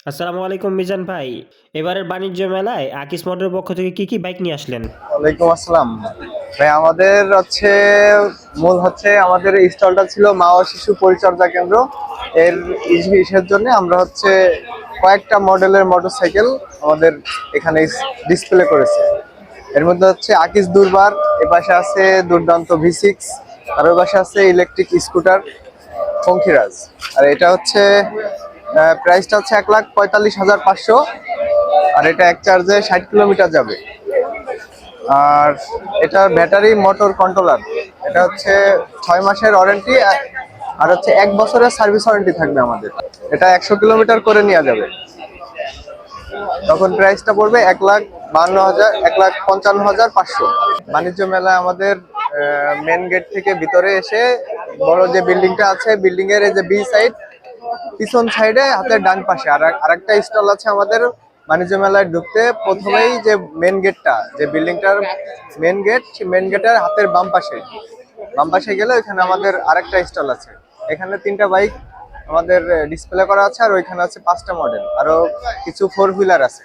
আসসালামু আলাইকুম মিজান ভাই। এবারের বাণিজ্য মেলায় আকিস মোটরের পক্ষ থেকে কি কি বাইক নিয়ে আসলেন? ওয়ালাইকুম আসসালাম। ভাই আমাদের আমাদের স্টলটা ছিল মা ও শিশু পরিচর্যা কেন্দ্র। এর ইসের জন্য আমরা কয়েকটা মডেলের মোটরসাইকেল আমাদের এখানে ডিসপ্লে করেছে। এর মধ্যে আকিস দুর্বার, এ পাশে আছে দুর্দান্ত V6, আর ওই পাশে আছে ইলেকট্রিক স্কুটার পঙ্খিরাজ। আর এটা প্রাইসটা 1,45,500, আর এটা এক চার্জে 60 কিলোমিটার যাবে। আর এটার ব্যাটারি মোটর কন্ট্রোলার, এটা 6 মাসের ওয়ারেন্টি, আর 1 বছরের সার্ভিস ওয়ারেন্টি থাকবে আমাদের। এটা 100 কিলোমিটার করে নেওয়া যাবে। তখন প্রাইসটা পড়বে 1,52,000, 1,55,500। বাণিজ্য মেলায় আমাদের মেন গেট থেকে ভিতরে এসে বড় যে বিল্ডিংটা আছে, বিল্ডিং এর এই যে বি সাইড, পিছন সাইডে হাতের ডান পাশে আরেকটা স্টল আছে আমাদের। বাণিজ্য মেলায় ঢুকতে প্রথমেই যে মেন গেটটা, যে বিল্ডিংটার মেন গেট, সেই মেন গেটের হাতের বাম পাশে গেলে ওইখানে আমাদের আরেকটা স্টল আছে। এখানে 3টা বাইক আমাদের ডিসপ্লে করা আছে, আর ওইখানে আছে 5টা মডেল, আরো কিছু 4 হুইলার আছে।